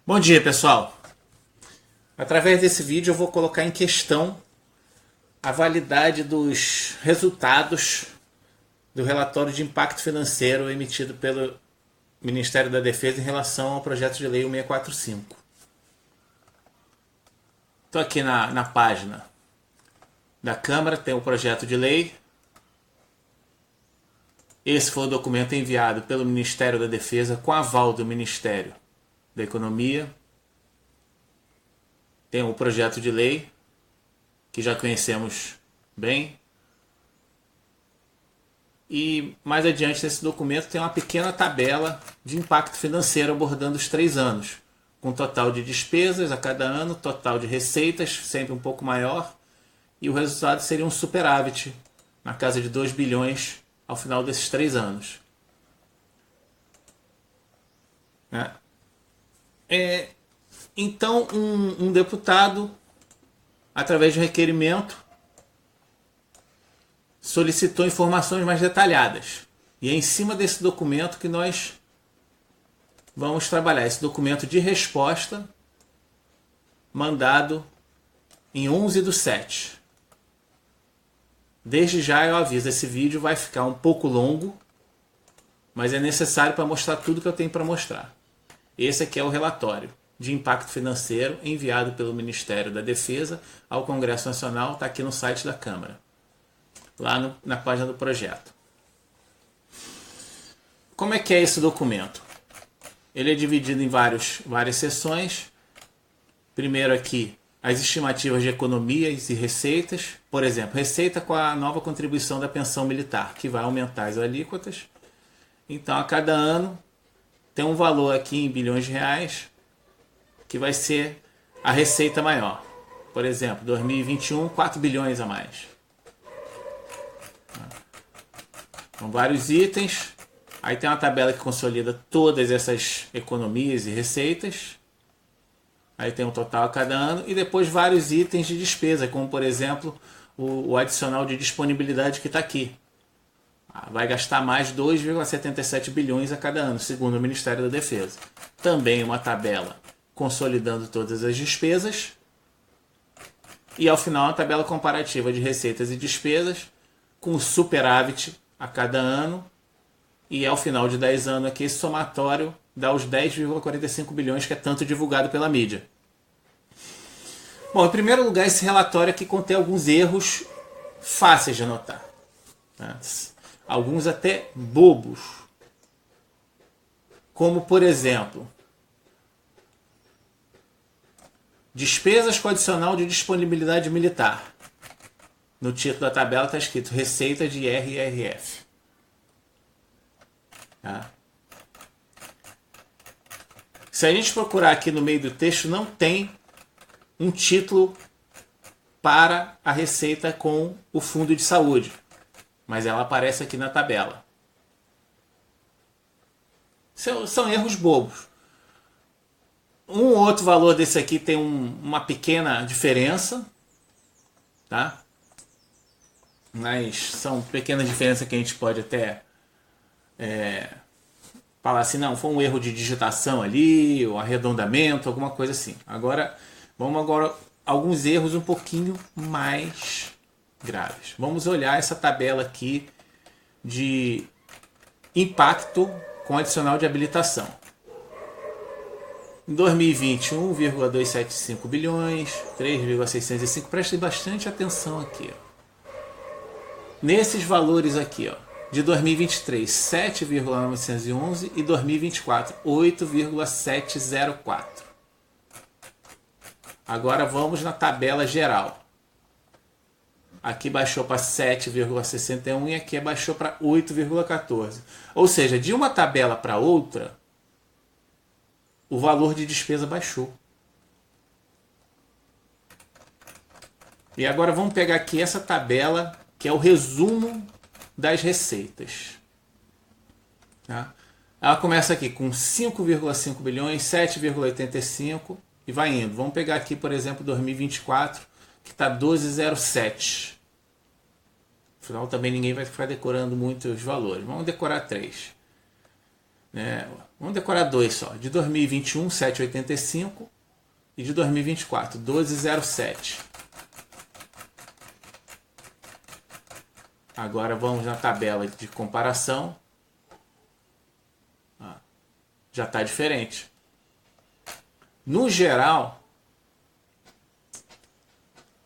Bom dia, pessoal. Através desse vídeo eu vou colocar em questão a validade dos resultados do relatório de impacto financeiro emitido pelo Ministério da Defesa em relação ao projeto de lei 1645. Estou aqui na página da Câmara, tem o projeto de lei. Esse foi o documento enviado pelo Ministério da Defesa com aval do Ministério da Economia. Tem o projeto de lei, que já conhecemos bem. E mais adiante nesse documento tem uma pequena tabela de impacto financeiro abordando os 3 anos, com total de despesas a cada ano, total de receitas, sempre um pouco maior, e o resultado seria um superávit na casa de 2 bilhões ao final desses 3 anos. Então, um deputado, através de um requerimento, solicitou informações mais detalhadas. E é em cima desse documento que nós vamos trabalhar. Esse documento de resposta, mandado em 11/7. Desde já eu aviso, esse vídeo vai ficar um pouco longo, mas é necessário para mostrar tudo que eu tenho para mostrar. Esse aqui é o relatório de impacto financeiro enviado pelo Ministério da Defesa ao Congresso Nacional, está aqui no site da Câmara, lá na página do projeto. Como é que é esse documento? Ele é dividido em várias seções. Primeiro aqui, as estimativas de economias e receitas. Por exemplo, receita com a nova contribuição da pensão militar, que vai aumentar as alíquotas. Então, a cada ano, tem um valor aqui em bilhões de reais, que vai ser a receita maior. Por exemplo, 2021, 4 bilhões a mais. São vários itens. Aí tem uma tabela que consolida todas essas economias e receitas. Aí tem um total a cada ano. E depois vários itens de despesa, como por exemplo o adicional de disponibilidade que está aqui. Vai gastar mais 2,77 bilhões a cada ano, segundo o Ministério da Defesa. Também uma tabela consolidando todas as despesas. E ao final uma tabela comparativa de receitas e despesas com superávit a cada ano. E ao final de 10 anos aqui, esse somatório dá os 10,45 bilhões que é tanto divulgado pela mídia. Bom, em primeiro lugar, esse relatório aqui contém alguns erros fáceis de anotar. Alguns até bobos. Como, por exemplo, despesas com adicional de disponibilidade militar. No título da tabela está escrito Receita de RRF. Se a gente procurar aqui no meio do texto, não tem um título para a receita com o fundo de saúde, mas ela aparece aqui na tabela. São erros bobos. Um outro valor desse aqui tem uma pequena diferença, tá? Mas são pequenas diferenças que a gente pode até falar assim, não, foi um erro de digitação ali, ou arredondamento, alguma coisa assim. Vamos agora alguns erros um pouquinho mais graves. Vamos olhar essa tabela aqui de impacto com adicional de habilitação. Em 2020, 1,275 bilhões, 3,605. Prestem bastante atenção aqui. Nesses valores aqui, de 2023, 7,911 e 2024, 8,704. Agora vamos na tabela geral. Aqui baixou para 7,61 e aqui baixou para 8,14. Ou seja, de uma tabela para outra, o valor de despesa baixou. E agora vamos pegar aqui essa tabela, que é o resumo das receitas. Tá? Ela começa aqui com 5,5 bilhões, 7,85 e vai indo. Vamos pegar aqui, por exemplo, 2024, que está 12,07. Afinal, também ninguém vai ficar decorando muito os valores. Vamos decorar 3. Vamos decorar dois só. De 2021, 7,85. E de 2024, 12,07. Agora vamos na tabela de comparação. Já está diferente. No geral,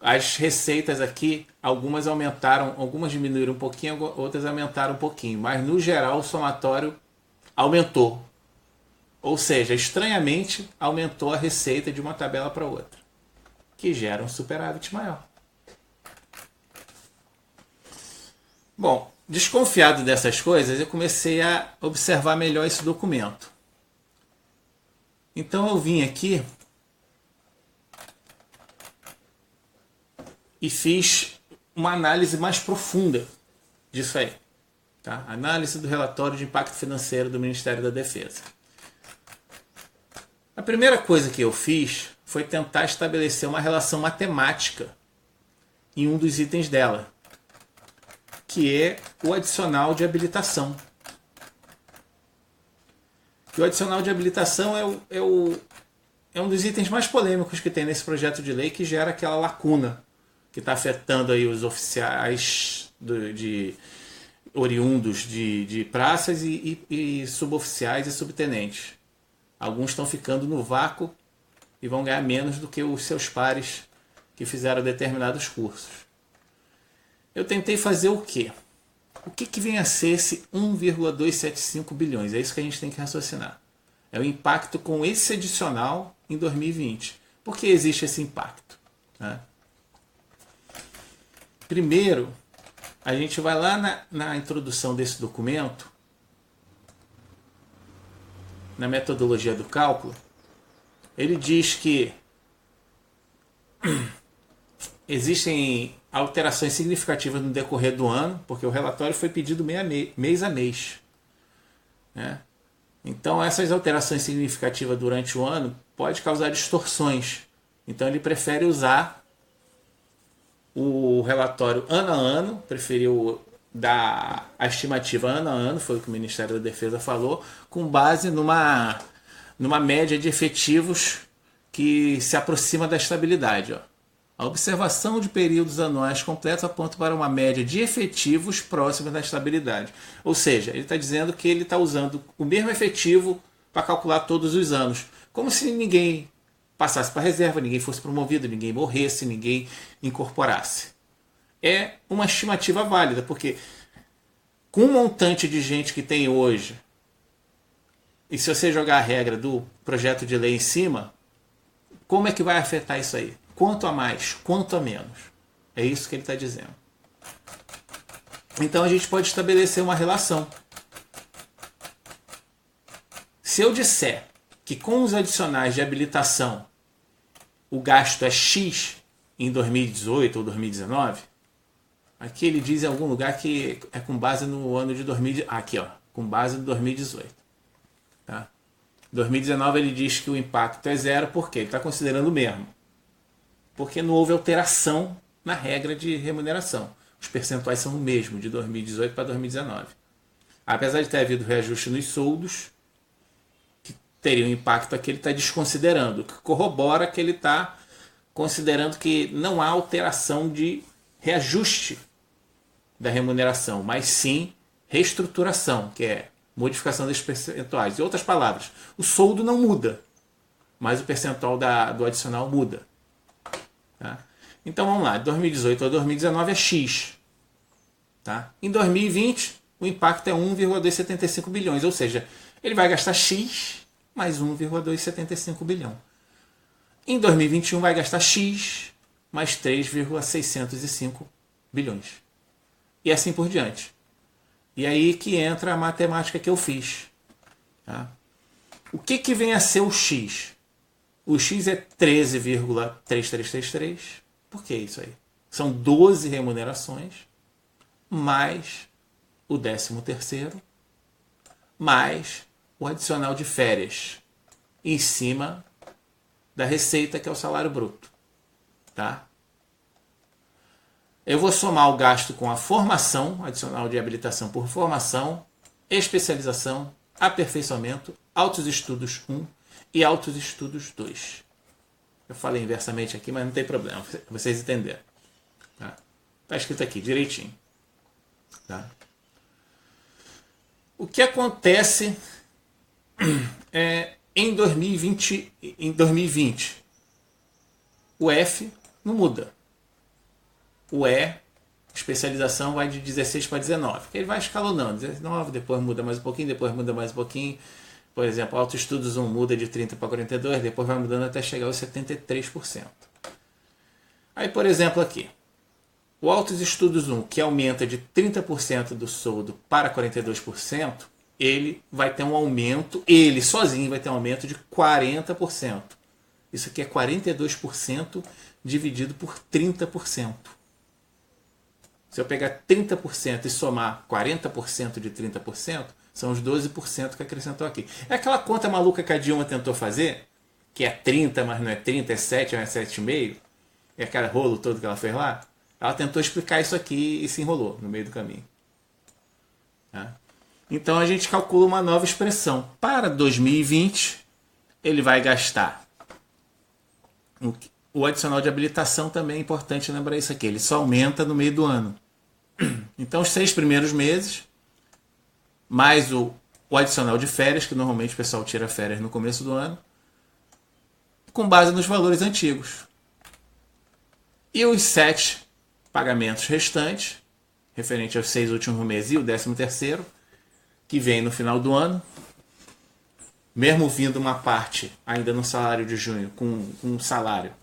as receitas aqui, algumas aumentaram, algumas diminuíram um pouquinho, outras aumentaram um pouquinho. Mas no geral o somatório aumentou. Ou seja, estranhamente aumentou a receita de uma tabela para outra, que gera um superávit maior. Bom, desconfiado dessas coisas, eu comecei a observar melhor esse documento. Então eu vim aqui e fiz uma análise mais profunda disso aí. Tá? Análise do relatório de impacto financeiro do Ministério da Defesa. A primeira coisa que eu fiz foi tentar estabelecer uma relação matemática em um dos itens dela, que é o adicional de habilitação. E o adicional de habilitação é um dos itens mais polêmicos que tem nesse projeto de lei, que gera aquela lacuna que está afetando aí os oficiais oriundos de praças e suboficiais e subtenentes. Alguns estão ficando no vácuo e vão ganhar menos do que os seus pares que fizeram determinados cursos. Eu tentei fazer o quê? O que vem a ser esse 1,275 bilhões? É isso que a gente tem que raciocinar. É o impacto com esse adicional em 2020. Por que existe esse impacto? Né? Primeiro, a gente vai lá na introdução desse documento, na metodologia do cálculo. Ele diz que existem alterações significativas no decorrer do ano, porque o relatório foi pedido mês a mês. Né? Então essas alterações significativas durante o ano pode causar distorções. Então ele prefere usar o relatório ano a ano, preferiu dar a estimativa ano a ano, foi o que o Ministério da Defesa falou, com base numa média de efetivos que se aproxima da estabilidade. Ó. A observação de períodos anuais completos aponta para uma média de efetivos próxima da estabilidade. Ou seja, ele está dizendo que ele está usando o mesmo efetivo para calcular todos os anos. Como se ninguém passasse para a reserva, ninguém fosse promovido, ninguém morresse, ninguém incorporasse. É uma estimativa válida, porque com o montante de gente que tem hoje, e se você jogar a regra do projeto de lei em cima, como é que vai afetar isso aí? Quanto a mais, quanto a menos? É isso que ele está dizendo. Então a gente pode estabelecer uma relação. Se eu disser que com os adicionais de habilitação o gasto é X em 2018 ou 2019, aqui ele diz em algum lugar que é com base no ano de 2018. Aqui, ó, com base no 2018. Tá? 2019 ele diz que o impacto é zero, porque ele está considerando o mesmo. Porque não houve alteração na regra de remuneração. Os percentuais são o mesmo, de 2018 para 2019. Apesar de ter havido reajuste nos soldos, que teria um impacto aqui, ele está desconsiderando, o que corrobora que ele está considerando que não há alteração de reajuste da remuneração, mas sim reestruturação, que é modificação dos percentuais. Em outras palavras, o soldo não muda, mas o percentual do adicional muda. Tá? Então vamos lá, de 2018 a 2019 é X. Tá? Em 2020, o impacto é 1,275 bilhões, ou seja, ele vai gastar X mais 1,275 bilhão. Em 2021 vai gastar X mais 3,605 bilhões. E assim por diante. E aí que entra a matemática que eu fiz. Tá? O que vem a ser o X? O X é 13,3333. Por que isso aí? São 12 remunerações, mais o 13º, mais o adicional de férias, em cima da receita, que é o salário bruto. Tá? Eu vou somar o gasto com a formação, adicional de habilitação por formação, especialização, aperfeiçoamento Autos Estudos 1 e Autos Estudos 2. Eu falei inversamente aqui, mas não tem problema, vocês entenderam. Tá escrito aqui, direitinho. Tá? O que acontece em 2020? O F não muda. O E, especialização, vai de 16 para 19. Ele vai escalonando. 19, depois muda mais um pouquinho, depois muda mais um pouquinho. Por exemplo, Autoestudos 1 muda de 30 para 42, depois vai mudando até chegar aos 73%. Aí, por exemplo, aqui. O Autoestudos 1, que aumenta de 30% do soldo para 42%, ele vai ter um aumento, ele sozinho vai ter um aumento de 40%. Isso aqui é 42% dividido por 30%. Se eu pegar 30% e somar 40% de 30%, são os 12% que acrescentou aqui. É aquela conta maluca que a Dilma tentou fazer, que é 30, mas não é 30, é 7, mas é 7,5. É aquele rolo todo que ela fez lá. Ela tentou explicar isso aqui e se enrolou no meio do caminho. Tá? Então a gente calcula uma nova expressão. Para 2020, ele vai gastar. O adicional de habilitação também é importante lembrar isso aqui. Ele só aumenta no meio do ano. Então os 6 primeiros meses, mais o adicional de férias, que normalmente o pessoal tira férias no começo do ano, com base nos valores antigos. E os 7 pagamentos restantes, referente aos 6 últimos meses e o 13º, que vem no final do ano, mesmo vindo uma parte ainda no salário de junho com um salário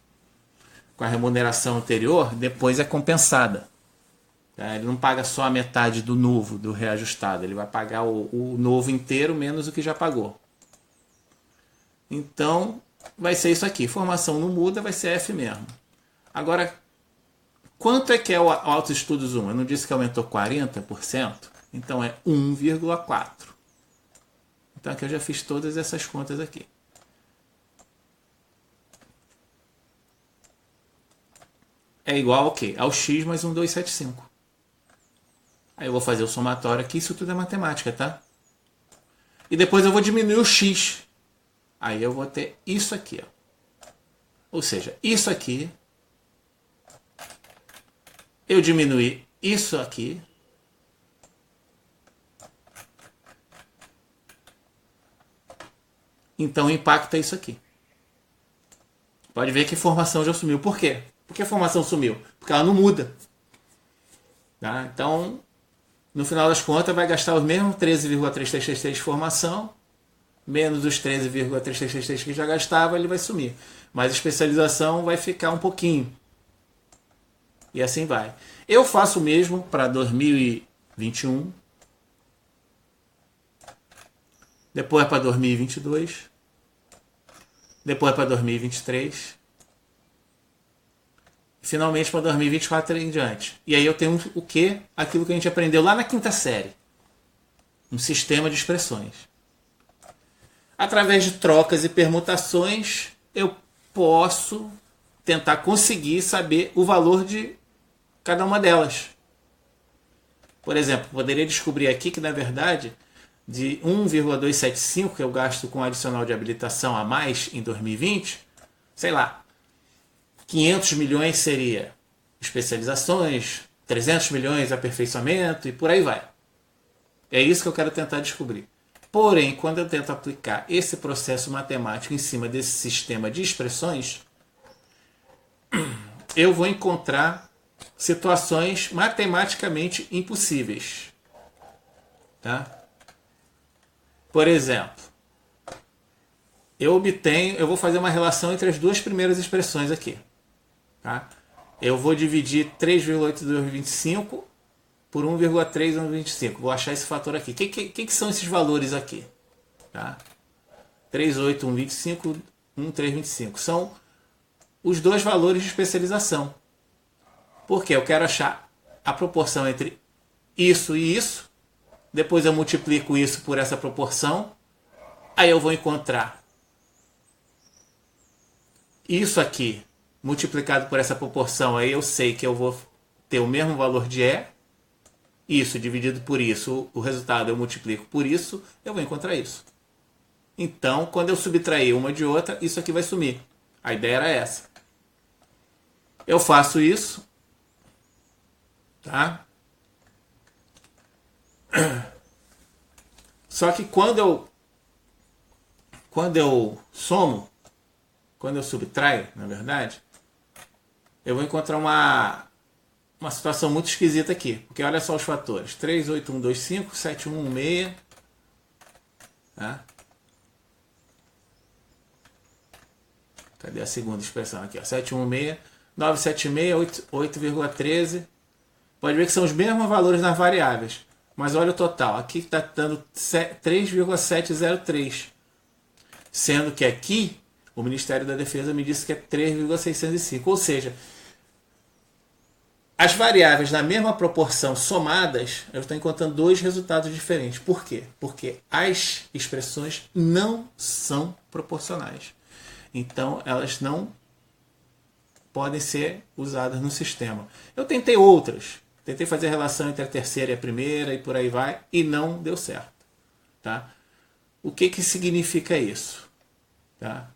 com a remuneração anterior, depois é compensada. Ele não paga só a metade do novo, do reajustado, ele vai pagar o novo inteiro menos o que já pagou. Então vai ser isso aqui, formação não muda, vai ser F mesmo. Agora, quanto é que é o Autoestudos 1? Eu não disse que aumentou 40%? Então é 1,4. Então aqui eu já fiz todas essas contas aqui. É igual ao quê? Ao x mais 1,275. Aí eu vou fazer o somatório aqui, isso tudo é matemática, tá? E depois eu vou diminuir o x. Aí eu vou ter isso aqui, ó. Ou seja, isso aqui, eu diminuí isso aqui, então impacta isso aqui. Pode ver que formação já sumiu. Por quê? Por que a formação sumiu? Porque ela não muda. Tá? Então, no final das contas, vai gastar os mesmos 13,3333 de formação, menos os 13,3333 que já gastava, ele vai sumir. Mas a especialização vai ficar um pouquinho. E assim vai. Eu faço o mesmo para 2021. Depois para 2022. Depois para 2023. Finalmente para 2024 em diante. E aí eu tenho o quê? Aquilo que a gente aprendeu lá na 5ª série. Um sistema de expressões. Através de trocas e permutações, eu posso tentar conseguir saber o valor de cada uma delas. Por exemplo, poderia descobrir aqui que, na verdade, de 1,275 que eu gasto com adicional de habilitação a mais em 2020, sei lá, 500 milhões seria especializações, 300 milhões aperfeiçoamento e por aí vai. É isso que eu quero tentar descobrir. Porém, quando eu tento aplicar esse processo matemático em cima desse sistema de expressões, eu vou encontrar situações matematicamente impossíveis. Tá? Por exemplo, eu vou fazer uma relação entre as duas primeiras expressões aqui. Tá? Eu vou dividir 3,8225 por 1,3125. Vou achar esse fator aqui. O que são esses valores aqui? Tá? 38125, 1325. São os dois valores de especialização. Porque eu quero achar a proporção entre isso e isso. Depois eu multiplico isso por essa proporção. Aí eu vou encontrar isso aqui multiplicado por essa proporção. Aí eu sei que eu vou ter o mesmo valor de E. Isso dividido por isso, o resultado eu multiplico por isso, eu vou encontrar isso. Então, quando eu subtrair uma de outra, isso aqui vai sumir. A ideia era essa. Eu faço isso, tá? Só que quando eu somo, quando eu subtraio, na verdade, eu vou encontrar uma situação muito esquisita aqui. Porque olha só os fatores. 3, 8, 1, 2, 5, 7, 1, 1, 6. Tá? Cadê a segunda expressão aqui? Ó? 7, 1, 6, 9, 7, 6, 8,13. Pode ver que são os mesmos valores nas variáveis. Mas olha o total. Aqui está dando 3,703. Sendo que aqui o Ministério da Defesa me disse que é 3,605. Ou seja, as variáveis na mesma proporção somadas, eu estou encontrando dois resultados diferentes. Por quê? Porque as expressões não são proporcionais. Então, elas não podem ser usadas no sistema. Eu tentei outras. Tentei fazer a relação entre a terceira e a primeira e por aí vai, e não deu certo. Tá? O que significa isso? Tá?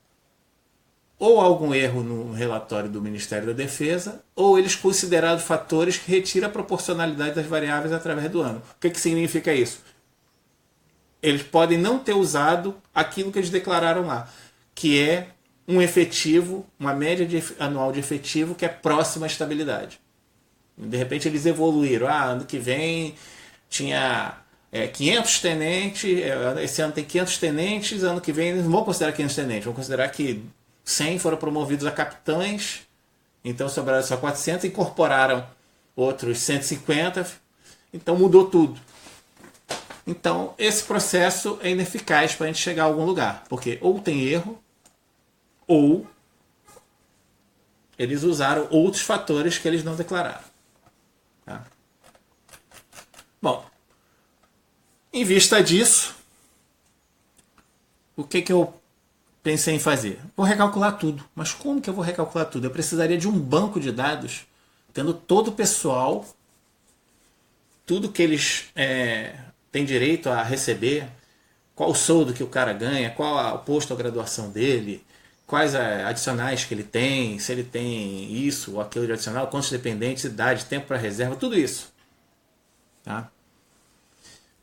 Ou algum erro no relatório do Ministério da Defesa, ou eles consideraram fatores que retiram a proporcionalidade das variáveis através do ano. O que significa isso? Eles podem não ter usado aquilo que eles declararam lá, que é um efetivo, uma média anual de efetivo que é próxima à estabilidade. De repente eles evoluíram. Ano que vem tinha 500 tenentes, esse ano tem 500 tenentes, ano que vem eles não vão considerar 500 tenentes, vão considerar que 100 foram promovidos a capitães, então sobraram só 400, incorporaram outros 150, então mudou tudo. Então esse processo é ineficaz para a gente chegar a algum lugar, porque ou tem erro, ou eles usaram outros fatores que eles não declararam. Tá? Bom, em vista disso, o que eu pensei em fazer? Vou recalcular tudo. Mas como que eu vou recalcular tudo? Eu precisaria de um banco de dados, tendo todo o pessoal, tudo que eles têm direito a receber, qual o soldo que o cara ganha, qual o posto a graduação dele, quais adicionais que ele tem, se ele tem isso ou aquilo de adicional, quantos dependentes, idade, tempo para reserva, tudo isso. Tá?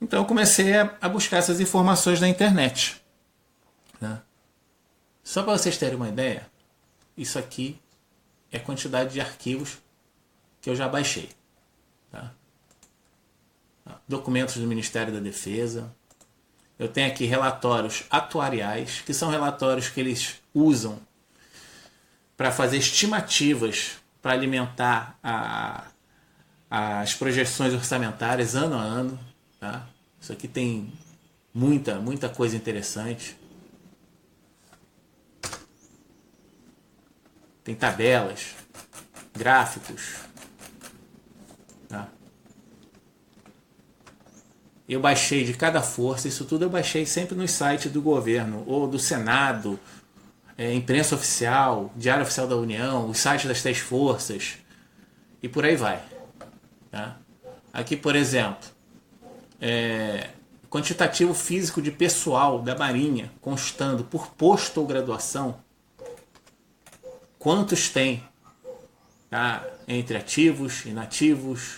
Então eu comecei a buscar essas informações na internet. Né? Só para vocês terem uma ideia, isso aqui é a quantidade de arquivos que eu já baixei. Tá? Documentos do Ministério da Defesa. Eu tenho aqui relatórios atuariais, que são relatórios que eles usam para fazer estimativas, para alimentar as projeções orçamentárias ano a ano. Tá? Isso aqui tem muita coisa interessante. Tem tabelas, gráficos. Tá? Eu baixei de cada força, isso tudo eu baixei sempre nos sites do governo, ou do Senado, imprensa oficial, Diário Oficial da União, os sites das 3 forças, e por aí vai. Tá? Aqui, por exemplo, quantitativo físico de pessoal da Marinha, constando por posto ou graduação, quantos tem, tá? Entre ativos, inativos,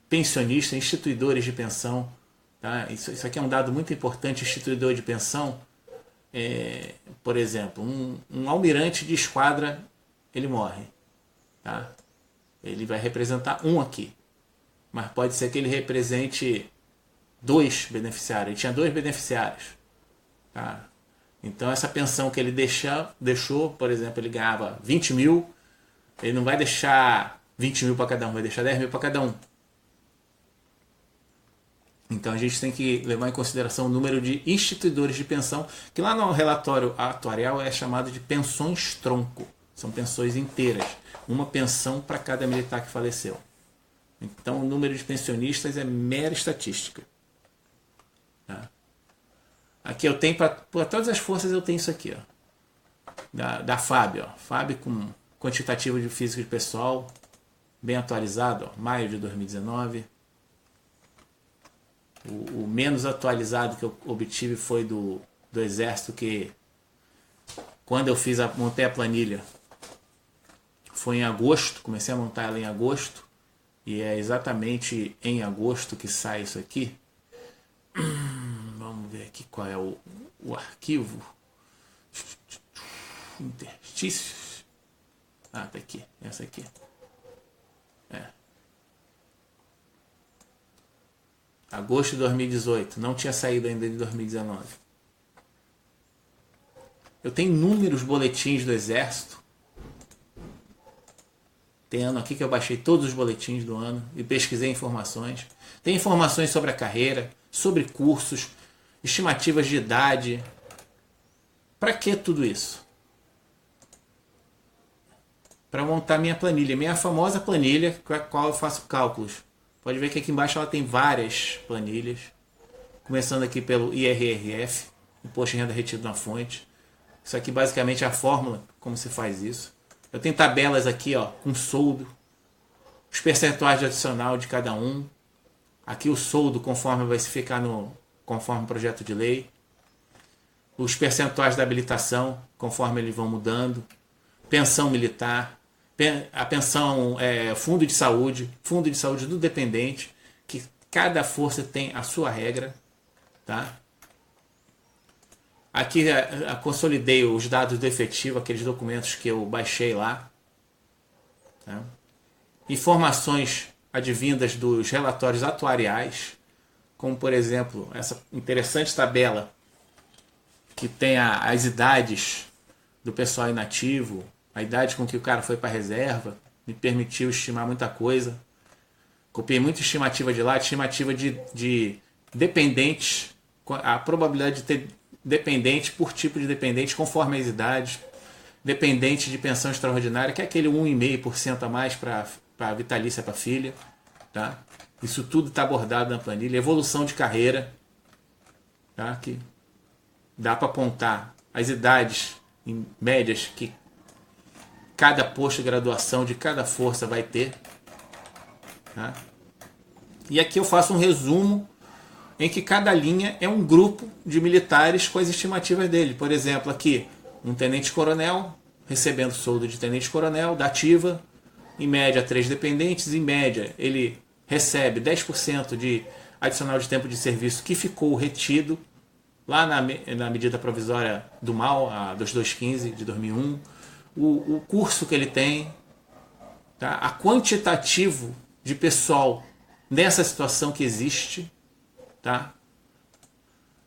pensionistas, instituidores de pensão. Tá? Isso aqui é um dado muito importante. Instituidor de pensão, por exemplo, um almirante de esquadra, ele morre. Tá? Ele vai representar um aqui. Mas pode ser que ele represente 2 beneficiários. Ele tinha 2 beneficiários. Tá? Então essa pensão que ele deixou, por exemplo, ele ganhava 20 mil, ele não vai deixar 20 mil para cada um, vai deixar 10 mil para cada um. Então a gente tem que levar em consideração o número de instituidores de pensão, que lá no relatório atuarial é chamado de pensões tronco. São pensões inteiras, uma pensão para cada militar que faleceu. Então o número de pensionistas é mera estatística. Tá? Aqui eu tenho, para todas as forças eu tenho isso aqui. Ó. Da FAB. Ó. FAB com quantitativo de físico de pessoal, bem atualizado, ó, maio de 2019. O menos atualizado que eu obtive foi do do Exército, que quando eu montei a planilha, foi em agosto, comecei a montar ela em agosto, e é exatamente em agosto que sai isso aqui. Vamos ver aqui qual é o arquivo. Interstícios. Ah, tá aqui, essa aqui. Agosto de 2018, não tinha saído ainda de 2019. Eu tenho inúmeros boletins do Exército. Tem ano aqui que eu baixei todos os boletins do ano e pesquisei informações. Tem informações sobre a carreira, sobre cursos, estimativas de idade. Para que tudo isso? Para montar minha planilha, minha famosa planilha com a qual eu faço cálculos. Pode ver que aqui embaixo ela tem várias planilhas, começando aqui pelo IRRF, Imposto de Renda Retido na Fonte. Isso aqui basicamente é a fórmula, como se faz isso. Eu tenho tabelas aqui, ó, com soldo, os percentuais de adicional de cada um. Aqui o soldo conforme vai se ficar conforme o projeto de lei. Os percentuais da habilitação, conforme eles vão mudando. Pensão militar. A pensão, fundo de saúde do dependente, que cada força tem a sua regra, tá? Aqui consolidei os dados do efetivo, aqueles documentos que eu baixei lá, tá? Informações advindas dos relatórios atuariais, como por exemplo essa interessante tabela que tem as idades do pessoal inativo, a idade com que o cara foi para a reserva, me permitiu estimar muita coisa. Copiei muita estimativa de lá, estimativa de dependentes, a probabilidade de ter dependente por tipo de dependente, conforme as idades. Dependente de pensão extraordinária, que é aquele 1,5% a mais para a vitalícia para a filha. Tá? Isso tudo está abordado na planilha. Evolução de carreira, tá? Que dá para apontar as idades em médias que cada posto de graduação de cada força vai ter. Tá? E aqui eu faço um resumo em que cada linha é um grupo de militares com as estimativas dele. Por exemplo, aqui, um tenente-coronel recebendo soldo de tenente-coronel, da ativa, em média 3 dependentes, em média ele recebe 10% de adicional de tempo de serviço que ficou retido lá na medida provisória do MAU, a 2215 de 2001, o curso que ele tem, tá? A quantitativo de pessoal nessa situação que existe, tá?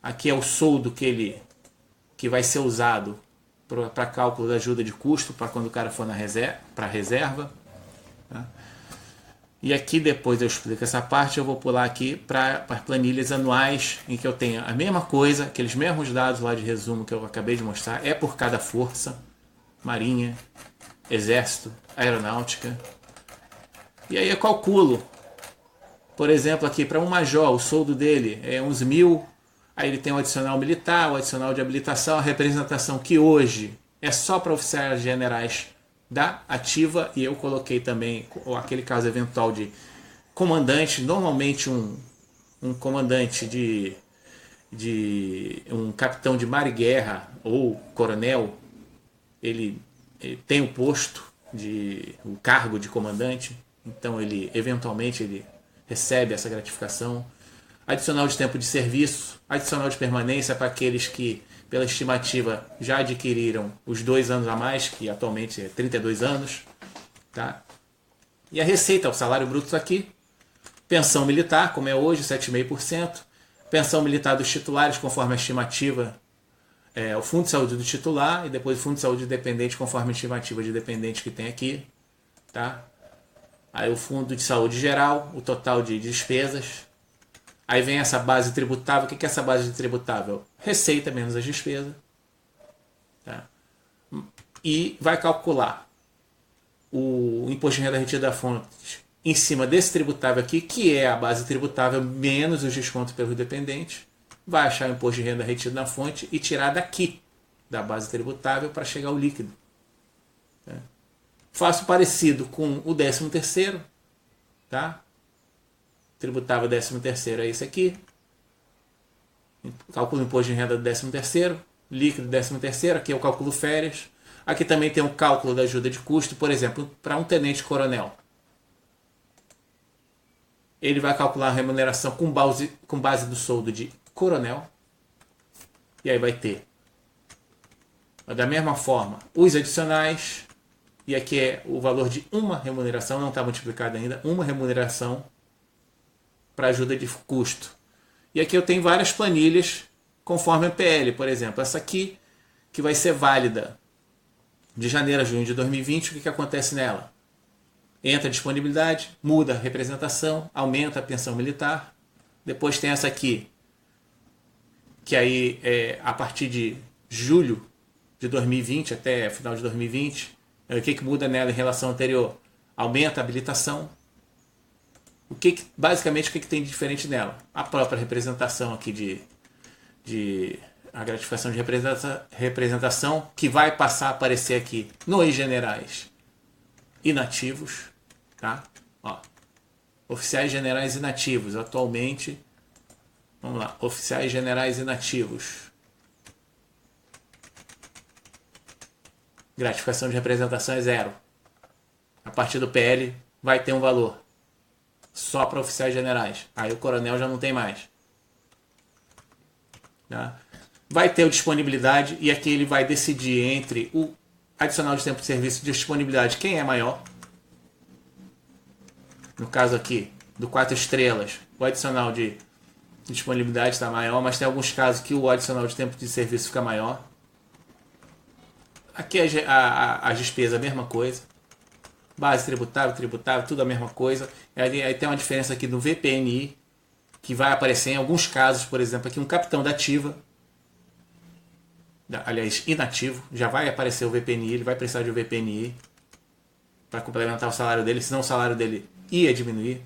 Aqui é o soldo que vai ser usado para cálculo da ajuda de custo, para quando o cara for para a reserva. Tá? E aqui depois eu explico essa parte, eu vou pular aqui para as planilhas anuais, em que eu tenho a mesma coisa, aqueles mesmos dados lá de resumo que eu acabei de mostrar, é por cada força, Marinha, Exército, Aeronáutica. E aí eu calculo, por exemplo, aqui para um major, o soldo dele é uns 1.000, aí ele tem o adicional militar, o adicional de habilitação, a representação que hoje é só para oficiais generais da ativa, e eu coloquei também aquele caso eventual de comandante, normalmente um comandante de um capitão de mar e guerra ou coronel, ele tem o posto o cargo de comandante, então ele eventualmente ele recebe essa gratificação. Adicional de tempo de serviço, adicional de permanência para aqueles que, pela estimativa, já adquiriram os 2 anos a mais, que atualmente é 32 anos. Tá? E a receita, o salário bruto aqui. Pensão militar, como é hoje, 7,5%. Pensão militar dos titulares, conforme a estimativa, o fundo de saúde do titular, e depois o fundo de saúde dependente, conforme a estimativa de dependente que tem aqui. Tá? Aí o fundo de saúde geral, o total de despesas. Aí vem essa base tributável. O que é essa base tributável? Receita menos as despesas. Tá? E vai calcular o imposto de renda retida da fonte em cima desse tributável aqui, que é a base tributável menos os descontos pelos dependentes. Vai achar o imposto de renda retido na fonte e tirar daqui, da base tributável, para chegar ao líquido. Tá? Faço parecido com o 13º. Tá? Tributável 13º é esse aqui. Cálculo do imposto de renda do 13º, líquido do 13º, aqui é o cálculo férias. Aqui também tem o cálculo da ajuda de custo, por exemplo, para um tenente-coronel. Ele vai calcular a remuneração com base do soldo de coronel. E aí vai ter, da mesma forma, os adicionais. E aqui é o valor de uma remuneração, não está multiplicado ainda, uma remuneração para ajuda de custo. E aqui eu tenho várias planilhas conforme a PL, por exemplo. Essa aqui, que vai ser válida de janeiro a junho de 2020, o que acontece nela? Entra a disponibilidade, muda a representação, aumenta a pensão militar. Depois tem essa aqui, que aí é a partir de julho de 2020 até final de 2020. O que muda nela em relação ao anterior? Aumenta a habilitação. Basicamente, o que tem de diferente nela? A própria representação aqui de a gratificação de representação, que vai passar a aparecer aqui nos generais inativos. Tá? Ó, oficiais generais inativos. Atualmente, vamos lá, oficiais generais inativos. Gratificação de representação é 0. A partir do PL vai ter um valor só para oficiais generais. Aí o coronel já não tem mais. Tá? Vai ter o disponibilidade, e aqui ele vai decidir entre o adicional de tempo de serviço e disponibilidade, quem é maior. No caso aqui, do 4 estrelas, o adicional de disponibilidade está maior, mas tem alguns casos que o adicional de tempo de serviço fica maior. Aqui as despesas a mesma coisa. Base tributável, tudo a mesma coisa. Aí tem uma diferença aqui do VPNI, que vai aparecer em alguns casos, por exemplo, aqui um capitão da ativa, aliás, inativo, já vai aparecer o VPNI, ele vai precisar de um VPNI para complementar o salário dele, senão o salário dele ia diminuir,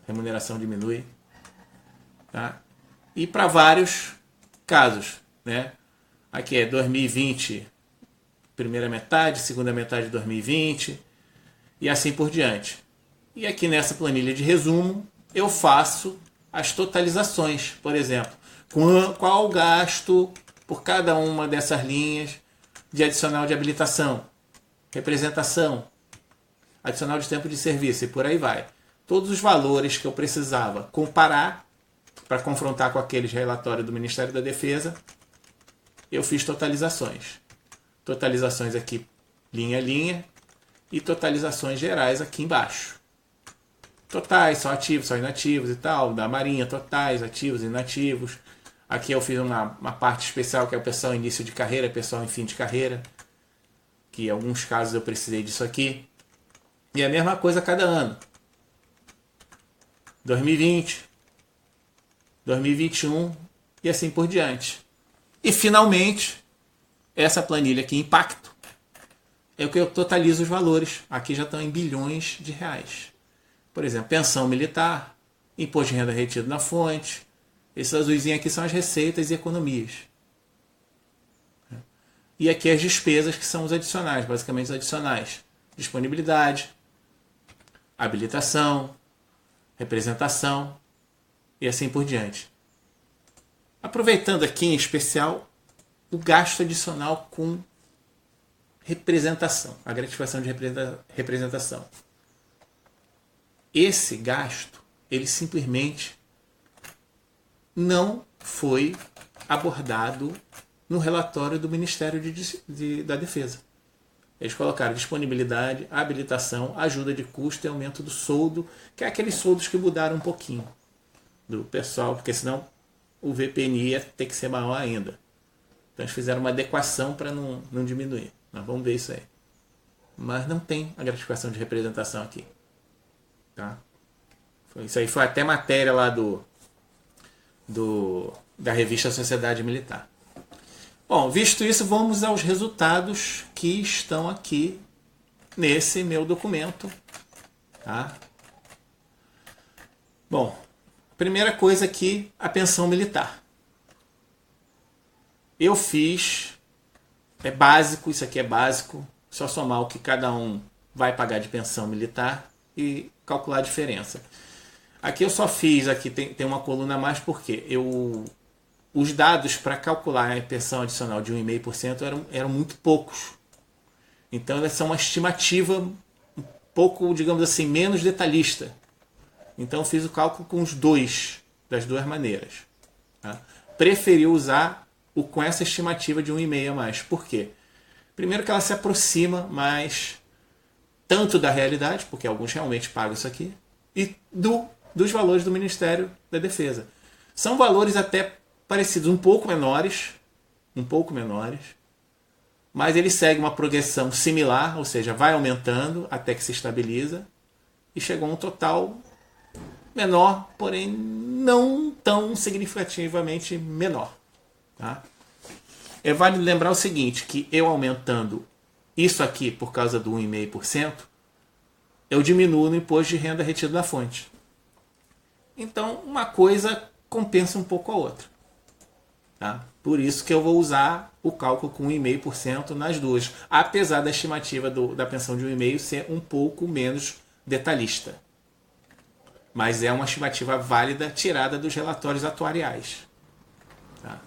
a remuneração diminui. Tá? E para vários casos, né? Aqui é 2020, primeira metade, segunda metade de 2020 e assim por diante. E aqui nessa planilha de resumo eu faço as totalizações, por exemplo, qual o gasto por cada uma dessas linhas de adicional de habilitação, representação, adicional de tempo de serviço e por aí vai. Todos os valores que eu precisava comparar para confrontar com aqueles relatórios do Ministério da Defesa, eu fiz totalizações. Totalizações aqui, linha a linha, e totalizações gerais aqui embaixo. Totais, só ativos, só inativos e tal, da Marinha, totais, ativos e inativos. Aqui eu fiz uma parte especial que é o pessoal em início de carreira, pessoal em fim de carreira, que em alguns casos eu precisei disso aqui. E a mesma coisa a cada ano. 2020, 2021 e assim por diante. E finalmente, essa planilha aqui, impacto, é o que eu totalizo os valores. Aqui já estão em bilhões de reais. Por exemplo, pensão militar, imposto de renda retido na fonte. Esses azulzinhos aqui são as receitas e economias. E aqui as despesas, que são os adicionais, basicamente os adicionais. Disponibilidade, habilitação, representação e assim por diante. Aproveitando aqui em especial o gasto adicional com representação, a gratificação de representação. Esse gasto, ele simplesmente não foi abordado no relatório do Ministério da Defesa. Eles colocaram disponibilidade, habilitação, ajuda de custo e aumento do soldo, que é aqueles soldos que mudaram um pouquinho do pessoal, porque senão o VPNI ia ter que ser maior ainda. Então eles fizeram uma adequação para não diminuir. Nós vamos ver isso aí. Mas não tem a gratificação de representação aqui. Tá? Isso aí foi até matéria lá da revista Sociedade Militar. Bom, visto isso, vamos aos resultados que estão aqui nesse meu documento. Tá? Bom, primeira coisa aqui, a pensão militar. Eu fiz, é básico, isso aqui é básico, só somar o que cada um vai pagar de pensão militar e calcular a diferença. Aqui eu só fiz, aqui tem uma coluna a mais porque eu os dados para calcular a pensão adicional de 1,5% eram muito poucos. Então elas são uma estimativa um pouco, digamos assim, menos detalhista. Então eu fiz o cálculo com das duas maneiras. Tá? Preferi usar com essa estimativa de 1,5 a mais. Por quê? Primeiro que ela se aproxima mais tanto da realidade, porque alguns realmente pagam isso aqui, e dos valores do Ministério da Defesa. São valores até parecidos, um pouco menores, mas ele segue uma progressão similar, ou seja, vai aumentando até que se estabiliza e chegou a um total menor, porém não tão significativamente menor. Tá? É válido lembrar o seguinte, que eu aumentando isso aqui por causa do 1,5%, eu diminuo no imposto de renda retido da fonte. Então, uma coisa compensa um pouco a outra. Tá? Por isso que eu vou usar o cálculo com 1,5% nas duas, apesar da estimativa da pensão de 1,5% ser um pouco menos detalhista. Mas é uma estimativa válida tirada dos relatórios atuariais. Tá?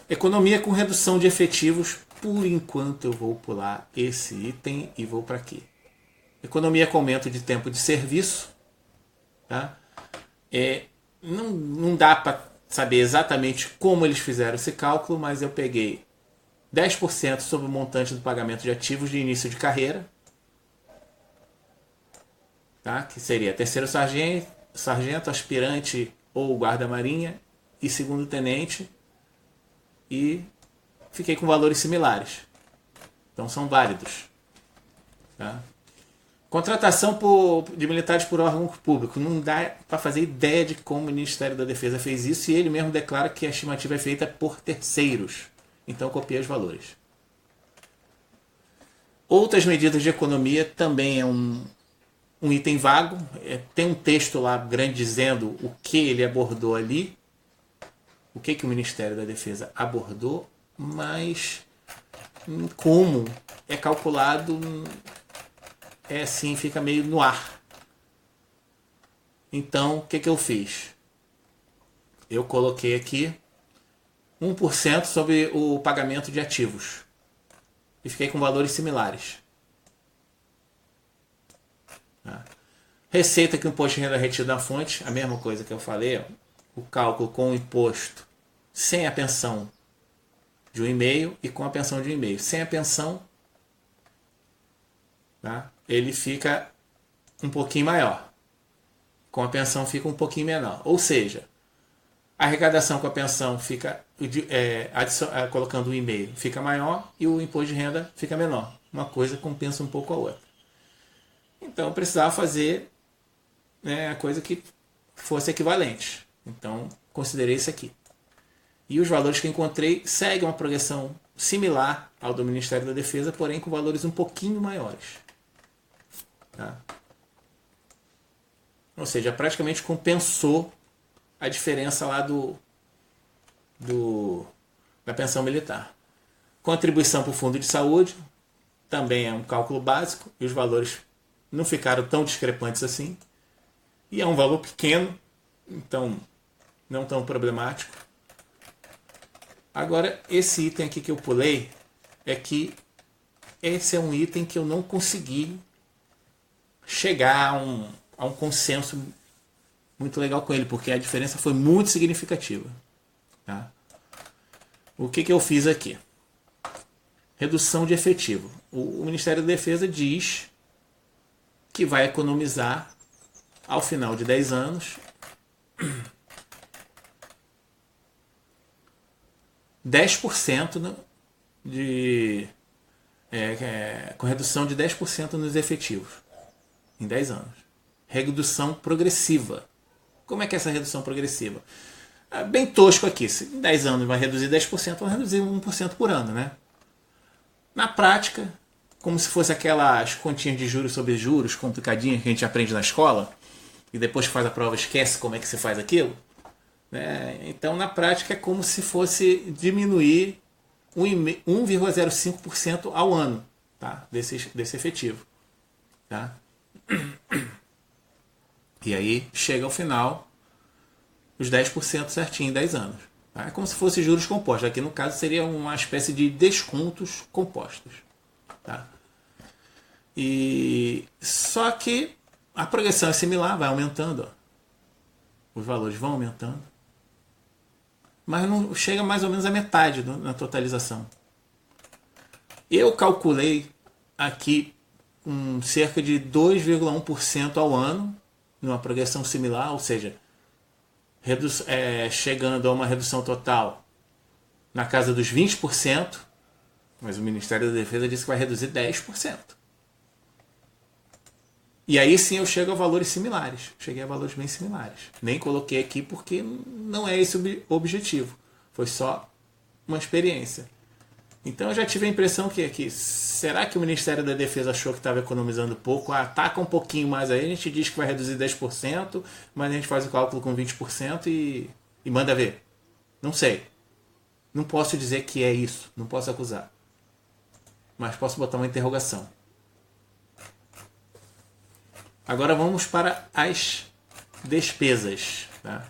Economia com redução de efetivos. Por enquanto eu vou pular esse item e vou para aqui. Economia com aumento de tempo de serviço. Tá? Não dá para saber exatamente como eles fizeram esse cálculo, mas eu peguei 10% sobre o montante do pagamento de ativos de início de carreira, tá? Que seria terceiro sargento, aspirante ou guarda-marinha e segundo tenente, e fiquei com valores similares. Então são válidos. Tá? Contratação de militares por órgão público. Não dá para fazer ideia de como o Ministério da Defesa fez isso, e ele mesmo declara que a estimativa é feita por terceiros. Então copiei os valores. Outras medidas de economia também é um item vago. Tem um texto lá grande dizendo o que ele abordou ali, o que o Ministério da Defesa abordou, mas como é calculado assim, fica meio no ar. Então, o que eu fiz? Eu coloquei aqui 1% sobre o pagamento de ativos. E fiquei com valores similares. Tá? Receita com imposto de renda retido na fonte, a mesma coisa que eu falei. Ó, o cálculo com o imposto sem a pensão de 1,5% e com a pensão de 1,5%. Sem a pensão, tá? Ele fica um pouquinho maior. Com a pensão fica um pouquinho menor. Ou seja, a arrecadação com a pensão fica colocando 1,5% fica maior e o imposto de renda fica menor. Uma coisa compensa um pouco a outra. Então eu precisava fazer, a coisa que fosse equivalente. Então considerei isso aqui. E os valores que encontrei seguem uma progressão similar ao do Ministério da Defesa, porém com valores um pouquinho maiores. Tá? Ou seja, praticamente compensou a diferença lá da pensão militar. Contribuição para o Fundo de Saúde também é um cálculo básico e os valores não ficaram tão discrepantes assim. E é um valor pequeno, então não tão problemático. Agora, esse item aqui que eu pulei é que esse é um item que eu não consegui chegar a um consenso muito legal com ele, porque a diferença foi muito significativa. Tá? O que eu fiz aqui? Redução de efetivo. O Ministério da Defesa diz que vai economizar, ao final de 10 anos, 10% com redução de 10% nos efetivos em 10 anos. Redução progressiva. Como é que é essa redução progressiva? Bem tosco aqui. Se em 10 anos vai reduzir 10%, vai reduzir 1% por ano, né? Na prática, como se fosse aquelas continhas de juros sobre juros complicadinhas que a gente aprende na escola, e depois que faz a prova esquece como é que se faz aquilo. Né? Então, na prática, é como se fosse diminuir 1,05% ao ano, tá? desse efetivo. Tá? E aí chega ao final os 10% certinho em 10 anos. É como se fosse juros compostos. Aqui no caso seria uma espécie de descontos compostos. Tá? E só que a progressão é similar, vai aumentando. Ó. Os valores vão aumentando. Mas não chega mais ou menos a metade na totalização. Eu calculei aqui cerca de 2,1% ao ano, numa progressão similar, ou seja, chegando a uma redução total na casa dos 20%, mas o Ministério da Defesa disse que vai reduzir 10%. E aí sim eu chego a valores similares. Cheguei a valores bem similares. Nem coloquei aqui porque não é esse o objetivo. Foi só uma experiência. Então eu já tive a impressão que será que o Ministério da Defesa achou que estava economizando pouco? Ataca um pouquinho mais aí, a gente diz que vai reduzir 10%, mas a gente faz o cálculo com 20% e manda ver. Não sei. Não posso dizer que é isso. Não posso acusar. Mas posso botar uma interrogação. Agora vamos para as despesas. Tá?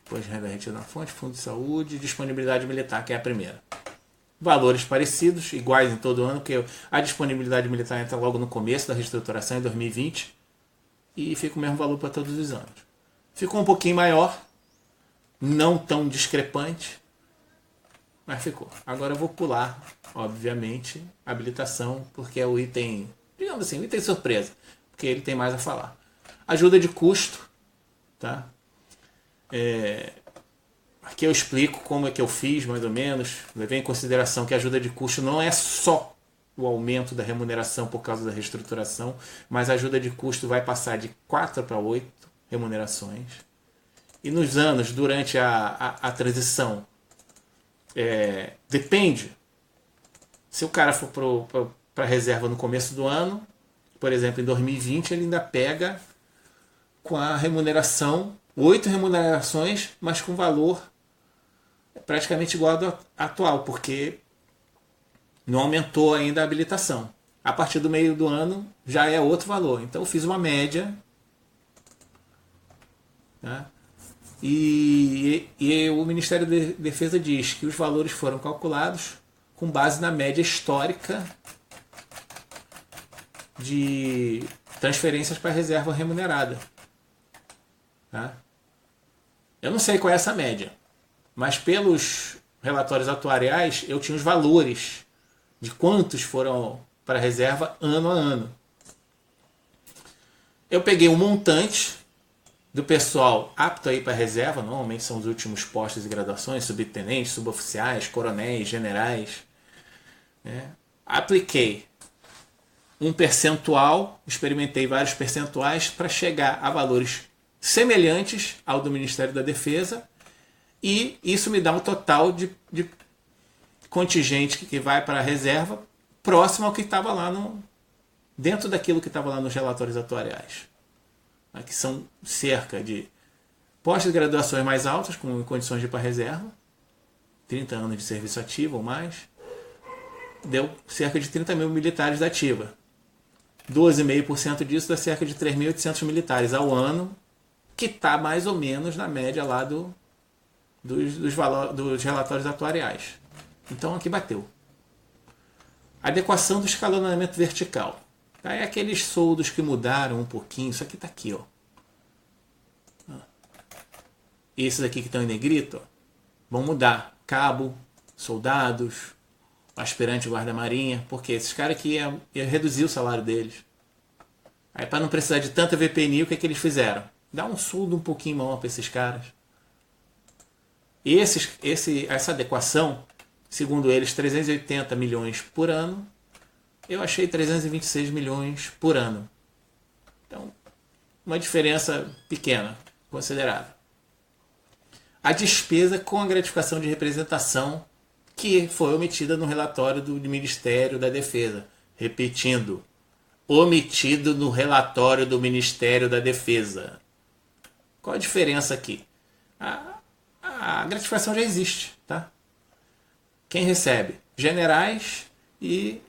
Depois renda retida na fonte, fundo de saúde, disponibilidade militar, que é a primeira. Valores parecidos, iguais em todo ano, porque a disponibilidade militar entra logo no começo da reestruturação, em 2020, e fica o mesmo valor para todos os anos. Ficou um pouquinho maior, não tão discrepante, mas ficou. Agora eu vou pular, obviamente, a habilitação, porque é o item, digamos assim, o item surpresa, porque ele tem mais a falar. Ajuda de custo, tá? Aqui eu explico como é que eu fiz, mais ou menos. Levei em consideração que a ajuda de custo não é só o aumento da remuneração por causa da reestruturação, mas a ajuda de custo vai passar de 4 para 8 remunerações. E nos anos, durante a transição, depende. Se o cara for para a reserva no começo do ano, por exemplo, em 2020, ele ainda pega com a remuneração, 8 remunerações, mas com valor praticamente igual ao atual, porque não aumentou ainda a habilitação. A partir do meio do ano já é outro valor. Então eu fiz uma média, tá? E o Ministério da Defesa diz que os valores foram calculados com base na média histórica de transferências para reserva remunerada. Tá? Eu não sei qual é essa média, mas pelos relatórios atuariais eu tinha os valores de quantos foram para reserva ano a ano. Eu peguei um montante do pessoal apto a ir para a reserva, normalmente são os últimos postos e graduações, subtenentes, suboficiais, coronéis, generais. Né? Apliquei um percentual, experimentei vários percentuais para chegar a valores semelhantes ao do Ministério da Defesa, e isso me dá um total de contingente que vai para a reserva próximo ao que estava lá dentro daquilo que estava lá nos relatórios atuariais. Que são cerca de pós-graduações mais altas, com condições de ir para a reserva, 30 anos de serviço ativo ou mais, deu cerca de 30 mil militares da ativa. 12,5% disso dá cerca de 3.800 militares ao ano, que está mais ou menos na média lá dos relatórios atuariais. Então aqui bateu. Adequação do escalonamento vertical. É aqueles soldos que mudaram um pouquinho. Isso aqui está aqui. Ó. Esses aqui que estão em negrito, ó, vão mudar. Cabo, soldados, aspirante guarda-marinha. Porque esses caras aqui ia reduzir o salário deles. Aí para não precisar de tanta VPNI, o que eles fizeram? Dá um soldo um pouquinho maior para esses caras. Essa adequação, segundo eles, 380 milhões por ano. Eu achei 326 milhões por ano. Então, uma diferença pequena, considerável. A despesa com a gratificação de representação que foi omitida no relatório do Ministério da Defesa. Repetindo, omitido no relatório do Ministério da Defesa. Qual a diferença aqui? A gratificação já existe, tá? Quem recebe? Generais e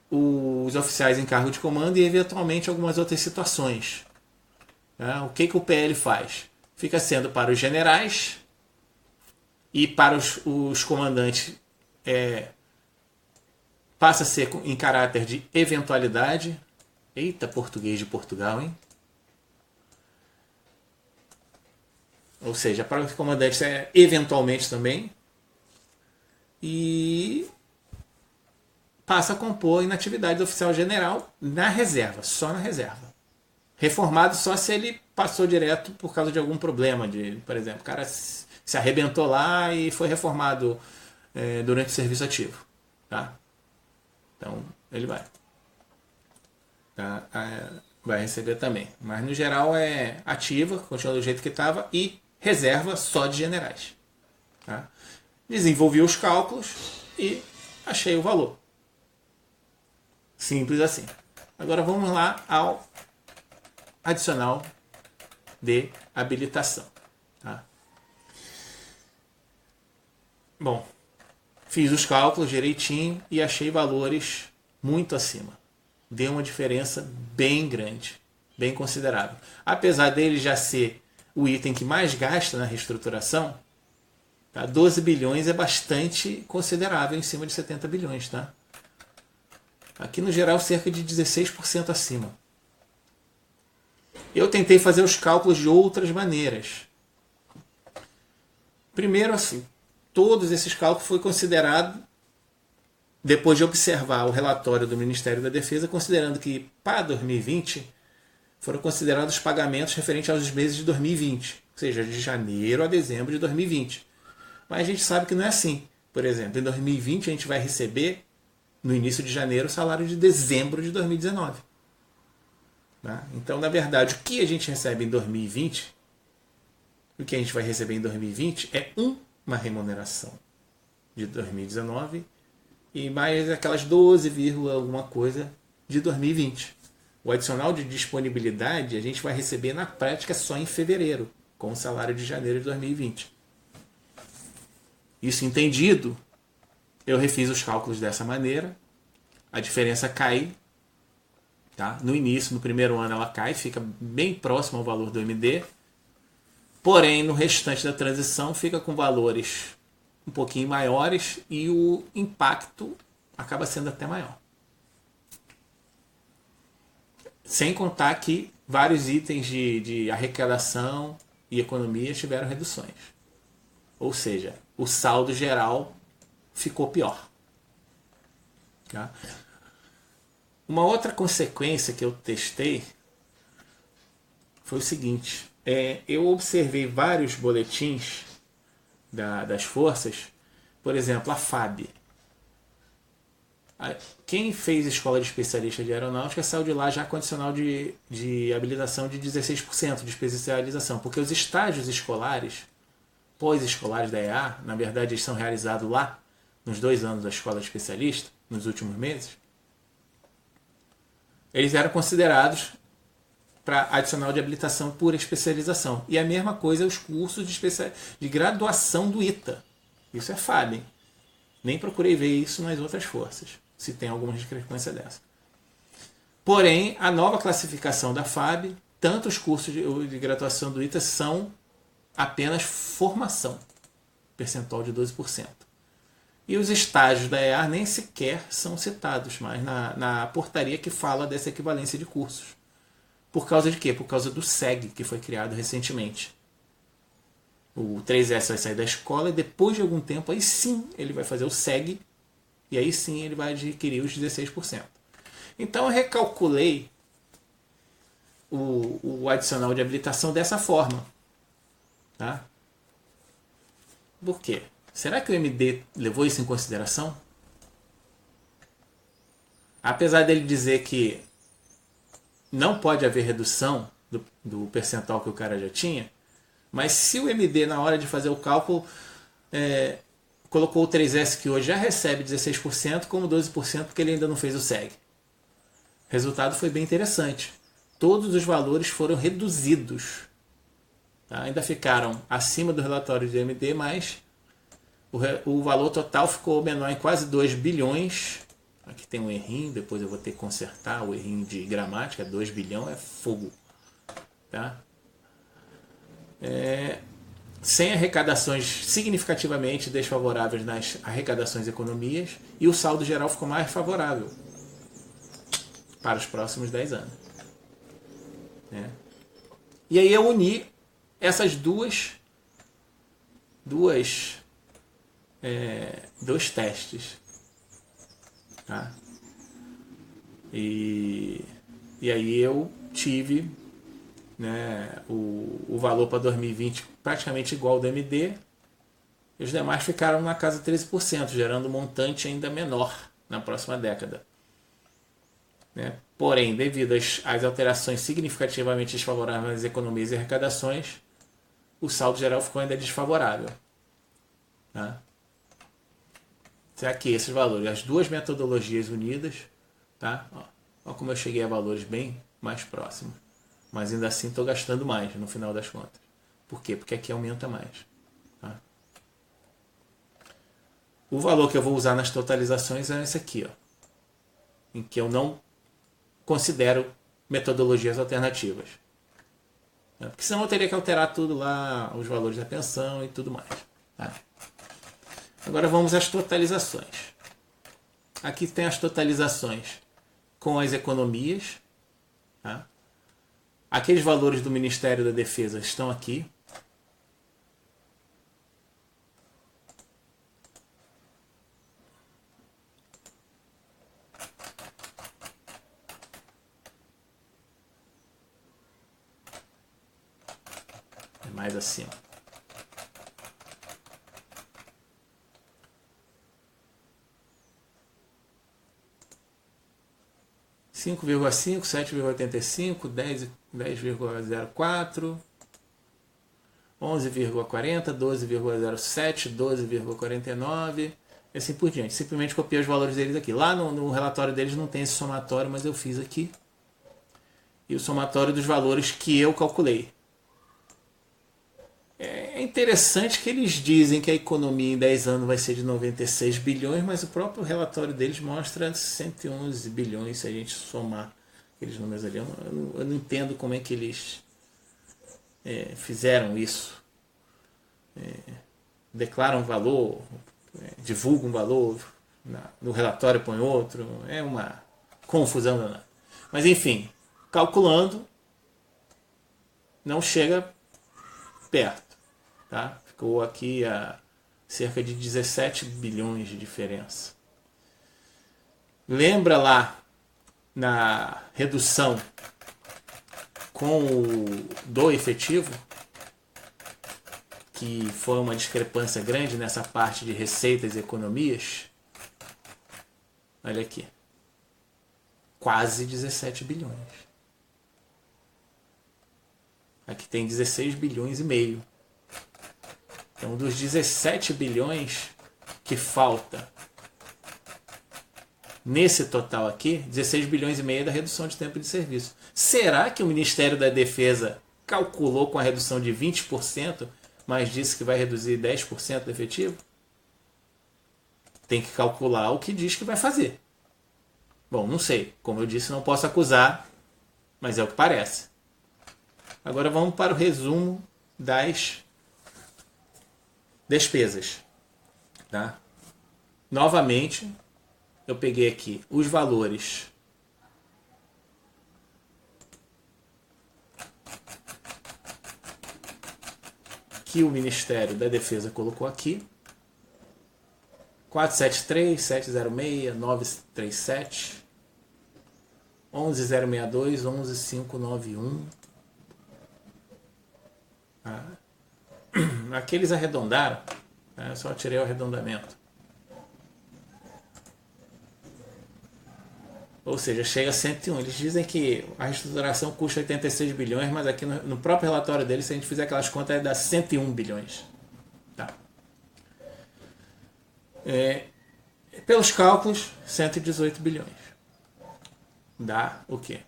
os oficiais em cargo de comando e eventualmente algumas outras situações. O que o PL faz? Fica sendo para os generais e para os comandantes passa a ser em caráter de eventualidade. Eita, português de Portugal, hein? Ou seja, para os comandantes é eventualmente também. E passa a compor inatividade do oficial general na reserva, só na reserva. Reformado só se ele passou direto por causa de algum problema. Por exemplo, o cara se arrebentou lá e foi reformado durante o serviço ativo. Tá? Então, ele vai. Tá? Vai receber também. Mas, no geral, é ativa, continua do jeito que estava, e reserva só de generais. Tá? Desenvolvi os cálculos e achei o valor. Simples assim. Agora vamos lá ao adicional de habilitação. Tá? Bom, fiz os cálculos direitinho e achei valores muito acima. Deu uma diferença bem grande, bem considerável. Apesar dele já ser o item que mais gasta na reestruturação, tá? 12 bilhões é bastante considerável em cima de 70 bilhões. Tá? Aqui no geral cerca de 16% acima. Eu tentei fazer os cálculos de outras maneiras. Primeiro assim, todos esses cálculos foi considerado depois de observar o relatório do Ministério da Defesa, considerando que para 2020 foram considerados pagamentos referentes aos meses de 2020, ou seja, de janeiro a dezembro de 2020. Mas a gente sabe que não é assim. Por exemplo, em 2020 a gente vai receber, no início de janeiro, o salário de dezembro de 2019. Tá? Então, na verdade, o que a gente recebe em 2020, o que a gente vai receber em 2020 é uma remuneração de 2019 e mais aquelas 12, alguma coisa de 2020. O adicional de disponibilidade a gente vai receber na prática só em fevereiro, com o salário de janeiro de 2020. Isso entendido, eu refiz os cálculos dessa maneira, a diferença cai. Tá? No início, no primeiro ano, ela cai, fica bem próximo ao valor do MD, porém no restante da transição fica com valores um pouquinho maiores e o impacto acaba sendo até maior. Sem contar que vários itens de arrecadação e economia tiveram reduções. Ou seja, o saldo geral ficou pior. Tá? Uma outra consequência que eu testei foi o seguinte. Eu observei vários boletins das forças, por exemplo, a FAB. Quem fez escola de especialista de aeronáutica saiu de lá já com adicional de habilitação de 16% de especialização, porque os estágios escolares, pós-escolares da EA, na verdade eles são realizados lá, nos 2 anos da escola de especialista, nos últimos meses, eles eram considerados para adicional de habilitação por especialização. E a mesma coisa os cursos de graduação do ITA. Isso é FAB. Hein? Nem procurei ver isso nas outras forças, se tem alguma discrepância dessa. Porém, a nova classificação da FAB, tanto os cursos de graduação do ITA são apenas formação, percentual de 12%. E os estágios da EAR nem sequer são citados mais na portaria que fala dessa equivalência de cursos. Por causa de quê? Por causa do SEG, que foi criado recentemente. O 3S vai sair da escola e depois de algum tempo, aí sim ele vai fazer o SEG e aí sim ele vai adquirir os 16%. Então eu recalculei o adicional de habilitação dessa forma. Tá? Por quê? Será que o MD levou isso em consideração? Apesar dele dizer que não pode haver redução do percentual que o cara já tinha, mas se o MD, na hora de fazer o cálculo, colocou o 3S, que hoje já recebe 16%, como 12%, porque ele ainda não fez o SEG. O resultado foi bem interessante. Todos os valores foram reduzidos. Tá? Ainda ficaram acima do relatório de MD, mas o valor total ficou menor em quase 2 bilhões Aqui tem um errinho, depois eu vou ter que consertar o errinho de gramática, 2 bilhão é fogo. Tá? Sem arrecadações significativamente desfavoráveis nas arrecadações e economias, e o saldo geral ficou mais favorável para os próximos 10 anos. Né? E aí eu uni essas dois testes. Tá? E aí eu tive, né, o valor para 2020 praticamente igual ao do MD, e os demais ficaram na casa de 13%, gerando um montante ainda menor na próxima década. Né? Porém, devido às alterações significativamente desfavoráveis nas economias e arrecadações, o saldo geral ficou ainda desfavorável. Tá? Aqui esses valores, as duas metodologias unidas, tá? Ó como eu cheguei a valores bem mais próximos. Mas ainda assim estou gastando mais no final das contas. Por quê? Porque aqui aumenta mais. Tá? O valor que eu vou usar nas totalizações é esse aqui, ó, em que eu não considero metodologias alternativas. Porque senão eu teria que alterar tudo lá, os valores da pensão e tudo mais. Tá? Agora vamos às totalizações. Aqui tem as totalizações com as economias. Tá? Aqueles valores do Ministério da Defesa estão aqui. É mais acima. Cinco vírgula 7,85, 10,04, 11,40, 12,07, 12,49 e assim por diante. Simplesmente copiei os valores deles aqui. Lá no relatório deles não tem esse somatório, mas eu fiz aqui. E o somatório dos valores que eu calculei. É interessante que eles dizem que a economia em 10 anos vai ser de 96 bilhões, mas o próprio relatório deles mostra 111 bilhões se a gente somar aqueles números ali. Eu não entendo como é que eles fizeram isso. Declaram um valor, divulgam um valor, no relatório põe outro. É uma confusão danada. Mas enfim, calculando, não chega perto. Tá? Ficou aqui a cerca de 17 bilhões de diferença. Lembra lá na redução com do efetivo, que foi uma discrepância grande nessa parte de receitas e economias? Olha aqui. Quase 17 bilhões. Aqui tem 16 bilhões e meio. Então, dos 17 bilhões que falta nesse total aqui, 16 bilhões e meio é da redução de tempo de serviço. Será que o Ministério da Defesa calculou com a redução de 20%, mas disse que vai reduzir 10% do efetivo? Tem que calcular o que diz que vai fazer. Bom, não sei. Como eu disse, não posso acusar, mas é o que parece. Agora vamos para o resumo das despesas. Tá? Novamente, eu peguei aqui os valores que o Ministério da Defesa colocou aqui. 473, 706, 937, 11062, 11591. Aqui eles arredondaram, né? Eu só tirei o arredondamento. Ou seja, chega a 101. Eles dizem que a reestruturação custa 86 bilhões, mas aqui no próprio relatório deles, se a gente fizer aquelas contas, dá 101 bilhões. Tá. Pelos cálculos, 118 bilhões. Dá o quê?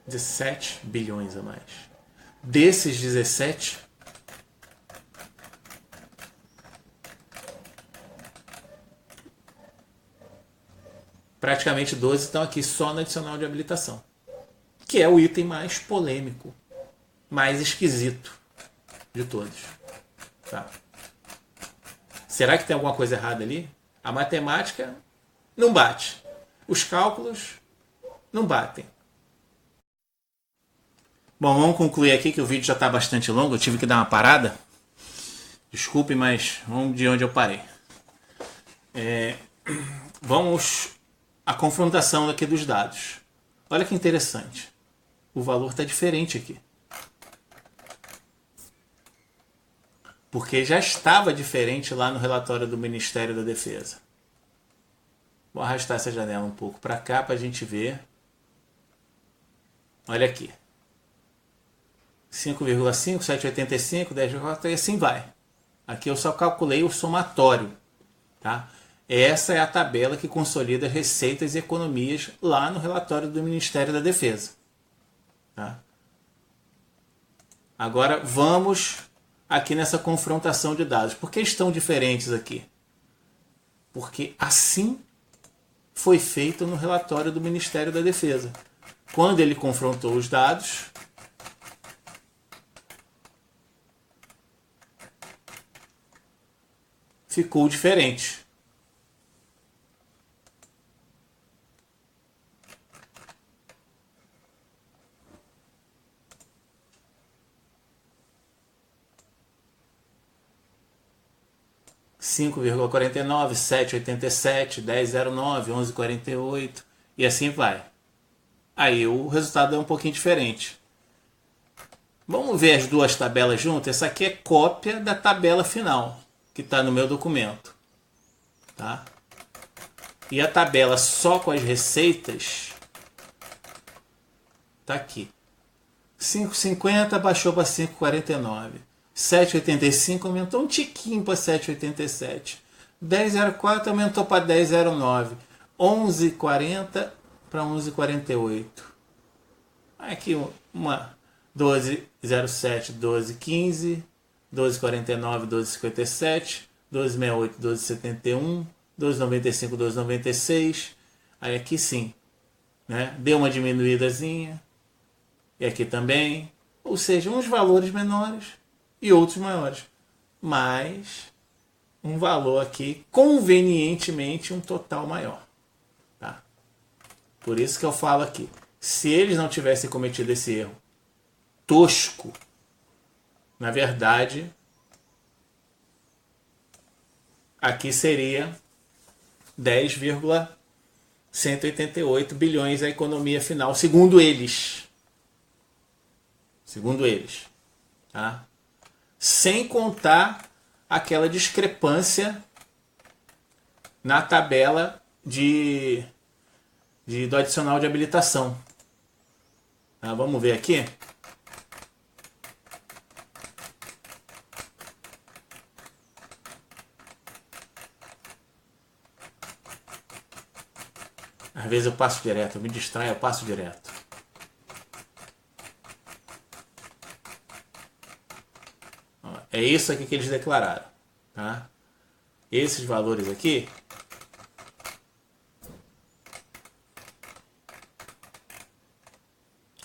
17 bilhões a mais. Desses 17, praticamente 12 estão aqui só no adicional de habilitação, que é o item mais polêmico, mais esquisito de todos. Tá? Será que tem alguma coisa errada ali? A matemática não bate. Os cálculos não batem. Bom, vamos concluir aqui que o vídeo já está bastante longo. Eu tive que dar uma parada. Desculpe, mas vamos de onde eu parei. Vamos à confrontação aqui dos dados. Olha que interessante. O valor está diferente aqui. Porque já estava diferente lá no relatório do Ministério da Defesa. Vou arrastar essa janela um pouco para cá para a gente ver. Olha aqui. 5,5, 7,85, 10,4 e assim vai. Aqui eu só calculei o somatório. Tá? Essa é a tabela que consolida as receitas e economias lá no relatório do Ministério da Defesa. Tá? Agora vamos aqui nessa confrontação de dados. Por que estão diferentes aqui? Porque assim foi feito no relatório do Ministério da Defesa. Quando ele confrontou os dados, ficou diferente. Cinco vírgula 49, 7,87, 10,09, 11,48 e assim vai. Aí o resultado é um pouquinho diferente. Vamos ver as duas tabelas juntas? Essa aqui é cópia da tabela final que está no meu documento. Tá? E a tabela só com as receitas está aqui. 5,50 baixou para 5,49. 7,85 aumentou um tiquinho para 7,87. 10,04 aumentou para 10,09. 11,40 para 11,48. Aqui uma 12,07, 12,15, 12,49, 12,57, 12,68, 12,71, 12,95, 12,96. Aí aqui sim, né? Deu uma diminuídazinha. E aqui também. Ou seja, uns valores menores e outros maiores. Mas um valor aqui, convenientemente, um total maior. Tá? Por isso que eu falo aqui. Se eles não tivessem cometido esse erro tosco, na verdade, aqui seria 10,188 bilhões a economia final, segundo eles. Segundo eles. Tá? Sem contar aquela discrepância na tabela do adicional de habilitação. Tá? Vamos ver aqui. Às vezes eu passo direto, eu me distraio, eu passo direto. É isso aqui que eles declararam. Tá? Esses valores aqui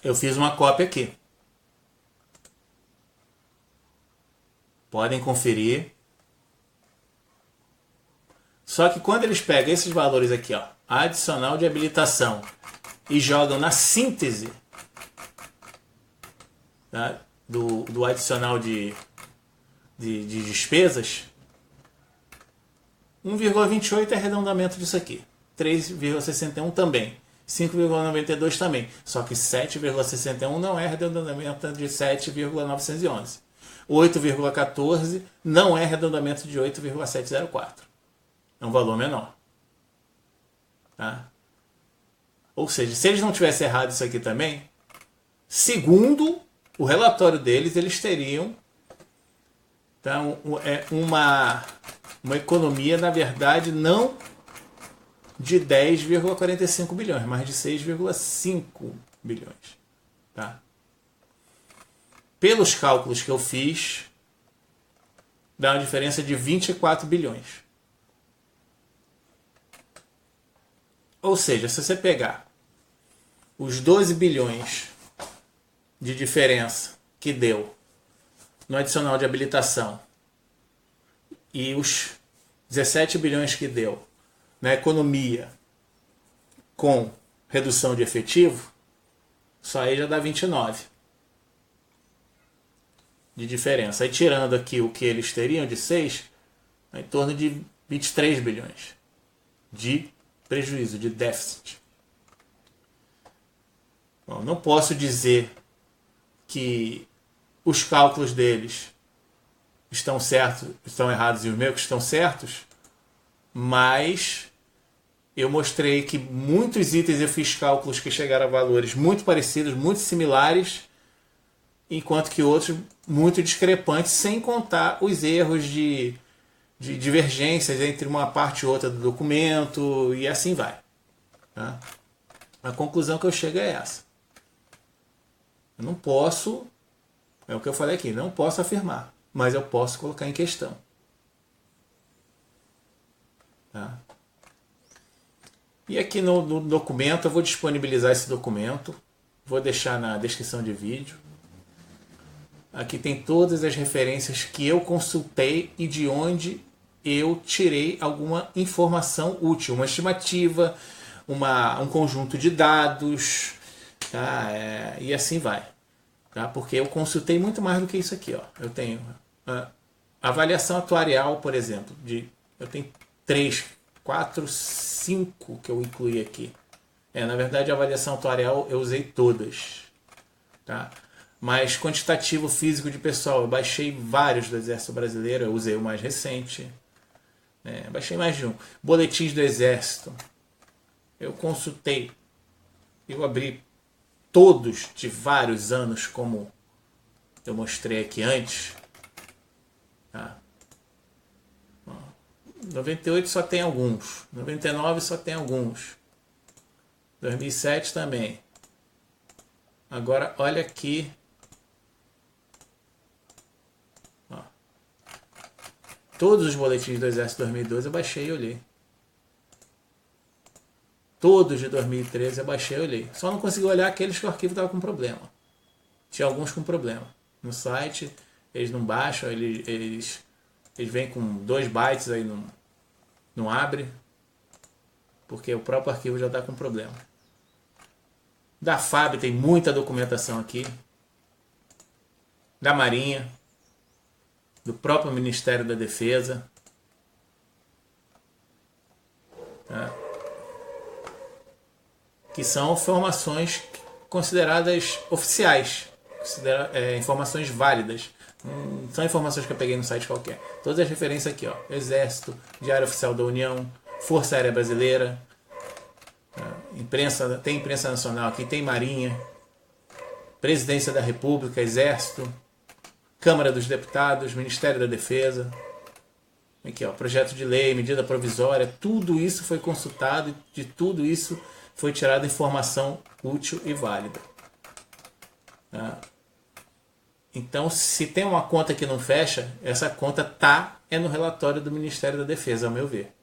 eu fiz uma cópia aqui. Podem conferir. Só que quando eles pegam esses valores aqui, ó, adicional de habilitação, e jogam na síntese, tá, do adicional de despesas, 1,28 é arredondamento disso aqui. 3,61 também. 5,92 também. Só que 7,61 não é arredondamento de 7,911. 8,14 não é arredondamento de 8,704. É um valor menor. Tá? Ou seja, se eles não tivessem errado isso aqui também, segundo o relatório deles, eles teriam, então, uma economia, na verdade, não de 10,45 bilhões, mas de 6,5 bilhões. Tá? Pelos cálculos que eu fiz, dá uma diferença de 24 bilhões. Ou seja, se você pegar os 12 bilhões de diferença que deu no adicional de habilitação e os 17 bilhões que deu na economia com redução de efetivo, só aí já dá 29 de diferença. Aí tirando aqui o que eles teriam de 6, em torno de 23 bilhões de prejuízo, de déficit. Bom, não posso dizer que os cálculos deles estão certos, estão errados e os meus estão certos, mas eu mostrei que muitos itens eu fiz cálculos que chegaram a valores muito parecidos, muito similares, enquanto que outros muito discrepantes, sem contar os erros de divergências entre uma parte e outra do documento, e assim vai. Tá? A conclusão que eu chego é essa. Eu não posso, é o que eu falei aqui, não posso afirmar, mas eu posso colocar em questão. Tá? E aqui no documento, eu vou disponibilizar esse documento, vou deixar na descrição de vídeo. Aqui tem todas as referências que eu consultei e de onde eu tirei alguma informação útil, uma estimativa, um conjunto de dados, tá? E assim vai. Tá? Porque eu consultei muito mais do que isso aqui. Ó. Eu tenho avaliação atuarial, por exemplo, eu tenho 3, 4, 5 que eu incluí aqui. Na verdade, a avaliação atuarial eu usei todas. Tá? Mas quantitativo físico de pessoal, eu baixei vários do Exército Brasileiro, eu usei o mais recente. Baixei mais de um. Boletins do Exército, eu consultei, eu abri todos de vários anos, como eu mostrei aqui antes. Tá? 98 só tem alguns, 99 só tem alguns, 2007 também. Agora olha aqui. Todos os boletins do Exército 2012 eu baixei e olhei. Todos de 2013 eu baixei e olhei. Só não consegui olhar aqueles que o arquivo estava com problema. Tinha alguns com problema. No site, eles não baixam, eles vêm com 2 bytes aí, não abre. Porque o próprio arquivo já está com problema. Da FAB tem muita documentação aqui. Da Marinha. Do próprio Ministério da Defesa. Tá? Que são informações consideradas oficiais, informações válidas. Não são informações que eu peguei no site qualquer. Todas as referências aqui, ó. Exército, Diário Oficial da União, Força Aérea Brasileira, imprensa, tem imprensa nacional aqui, tem Marinha, Presidência da República, Exército, Câmara dos Deputados, Ministério da Defesa. Aqui, ó, projeto de lei, medida provisória, tudo isso foi consultado e de tudo isso foi tirada informação útil e válida. Tá? Então, se tem uma conta que não fecha, essa conta é no relatório do Ministério da Defesa, ao meu ver.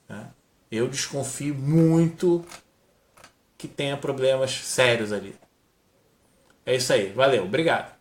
Tá? Eu desconfio muito que tenha problemas sérios ali. É isso aí. Valeu. Obrigado.